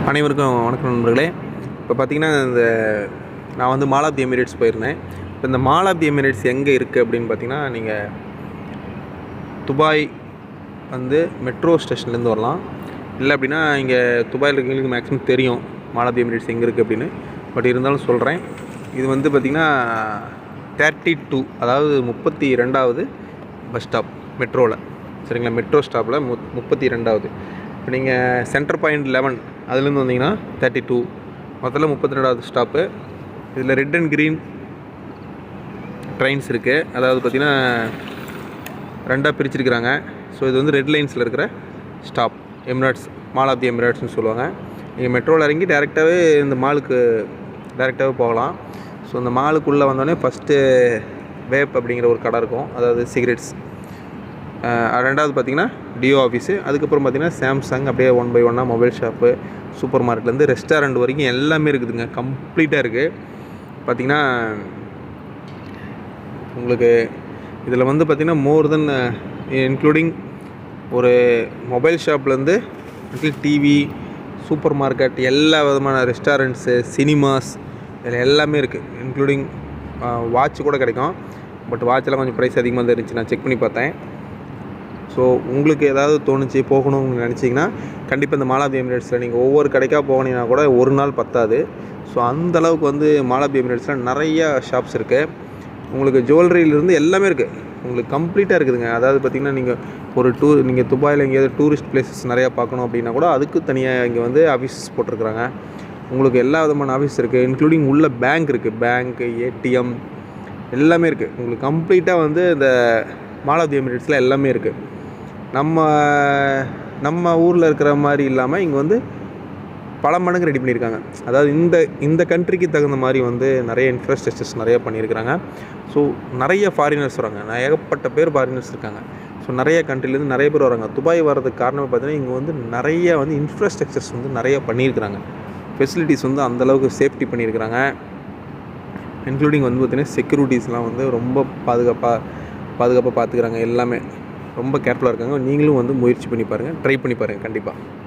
அனைவருக்கும் வணக்கம் நண்பர்களே. இப்போ பார்த்திங்கன்னா நான் வந்து மால் ஆஃப் தி எமிரேட்ஸ் போயிருந்தேன். இப்போ இந்த மால் ஆஃப் தி எமிரேட்ஸ் எங்கே இருக்குது அப்படின்னு பார்த்திங்கன்னா, நீங்கள் துபாய் வந்து மெட்ரோ ஸ்டேஷன்லேருந்து வரலாம். இல்லை அப்படின்னா இங்கே துபாயில் இருக்கவங்களுக்கு மேக்ஸிமம் தெரியும் மால் ஆஃப் தி எமிரேட்ஸ் எங்கே இருக்குது அப்படின்னு. பட் இருந்தாலும் சொல்கிறேன். இது வந்து பார்த்திங்கன்னா 32, அதாவது 32வது பஸ் ஸ்டாப் மெட்ரோவில். சரிங்களா, மெட்ரோ ஸ்டாப்பில் 32வது. இப்போ நீங்கள் சென்டர் பாயிண்ட் 11 அதுலேருந்து வந்தீங்கன்னா 32, மொத்தத்தில் 32வது ஸ்டாப்பு. இதில் ரெட் அண்ட் க்ரீன் ட்ரெயின்ஸ் இருக்குது. அதாவது பார்த்திங்கன்னா ரெண்டாக பிரிச்சிருக்கிறாங்க. ஸோ இது வந்து ரெட் லைன்ஸில் இருக்கிற stop Emirates, mall of the எமிரேட்ஸ்னு சொல்லுவாங்க. நீங்கள் மெட்ரோவில் இறங்கி டேரெக்டாகவே இந்த மாலுக்கு டேரெக்டாகவே போகலாம். ஸோ இந்த மாலுக்குள்ளே வந்தோடனே ஃபஸ்ட்டு வேப் அப்படிங்கிற ஒரு கடை இருக்கும், அதாவது சிகரெட்ஸ். ரெண்டாவது பார்த்திங்கன்னா டியோ ஆஃபீஸு. அதுக்கப்புறம் பார்த்திங்கன்னா சாம்சங், அப்படியே 1 by 1 மொபைல் ஷாப்பு, சூப்பர் மார்க்கெட்லேருந்து ரெஸ்டாரண்ட் வரைக்கும் எல்லாமே இருக்குதுங்க. கம்ப்ளீட்டாக இருக்குது. பார்த்திங்கன்னா உங்களுக்கு இதில் வந்து பார்த்திங்கன்னா மோர் தென் இன்க்ளூடிங் ஒரு மொபைல் ஷாப்லேருந்து டிவி, சூப்பர் மார்க்கெட், எல்லா விதமான ரெஸ்டாரண்ட்ஸு, சினிமாஸ், இதில் எல்லாமே இருக்குது. இன்க்ளூடிங் வாட்ச் கூட கிடைக்கும். பட் வாட்செல்லாம் கொஞ்சம் ப்ரைஸ் அதிகமாக தான் இருந்துச்சு, நான் செக் பண்ணி பார்த்தேன். ஸோ உங்களுக்கு ஏதாவது தோணுச்சு போகணும்னு நினச்சிங்கன்னா கண்டிப்பாக இந்த மால் ஆஃப் தி எமிரேட்ஸில் நீங்கள் ஒவ்வொரு கடைக்காக போனீங்கன்னா கூட ஒரு நாள் பத்தாது. ஸோ அந்தளவுக்கு வந்து மால் ஆஃப் தி எமிரேட்ஸில் நிறையா ஷாப்ஸ் இருக்குது. உங்களுக்கு ஜுவல்லரியிலேருந்து எல்லாமே இருக்குது. உங்களுக்கு கம்ப்ளீட்டாக இருக்குதுங்க. அதாவது பார்த்திங்கன்னா நீங்கள் துபாயில் எங்கேயாவது டூரிஸ்ட் பிளேசஸ் நிறையா பார்க்கணும் அப்படின்னா கூட அதுக்கு தனியாக இங்கே வந்து ஆஃபீஸஸ் போட்டிருக்குறாங்க. உங்களுக்கு எல்லா விதமான ஆஃபீஸ் இருக்குது. இன்க்ளூடிங் உள்ள பேங்க் இருக்குது, பேங்க்கு, ஏடிஎம் எல்லாமே இருக்குது. உங்களுக்கு கம்ப்ளீட்டாக வந்து இந்த மால் ஆஃப் தி எமிரேட்ஸில் எல்லாமே இருக்குது. நம்ம ஊரில் இருக்கிற மாதிரி இல்லாமல் இங்கே வந்து பல மடங்கு ரெடி பண்ணியிருக்காங்க. அதாவது இந்த கண்ட்ரிக்கு தகுந்த மாதிரி வந்து நிறைய இன்ஃப்ராஸ்ட்ரக்சர்ஸ் நிறையா பண்ணியிருக்கிறாங்க. ஸோ நிறைய ஃபாரினர்ஸ் வராங்க, ஏகப்பட்ட பேர் ஃபாரினர்ஸ் இருக்காங்க. ஸோ நிறைய கண்ட்ரிலேருந்து நிறைய பேர் வராங்க. துபாய் வர்றதுக்கு காரணம் பார்த்திங்கன்னா இங்கே வந்து நிறைய வந்து இன்ஃப்ராஸ்ட்ரக்சர்ஸ் வந்து நிறையா பண்ணியிருக்கிறாங்க. ஃபெசிலிட்டிஸ் வந்து அந்தளவுக்கு சேஃப்டி பண்ணியிருக்கிறாங்க. இன்க்ளூடிங் வந்து பார்த்திங்கன்னா செக்யூரிட்டிஸ்லாம் வந்து ரொம்ப பாதுகாப்பாக பார்த்துக்கிறாங்க. எல்லாமே ரொம்ப கேர்ஃபுல்லாக இருக்காங்க. நீங்களும் வந்து முயற்சி பண்ணி பாருங்கள், ட்ரை பண்ணி பாருங்கள் கண்டிப்பாக.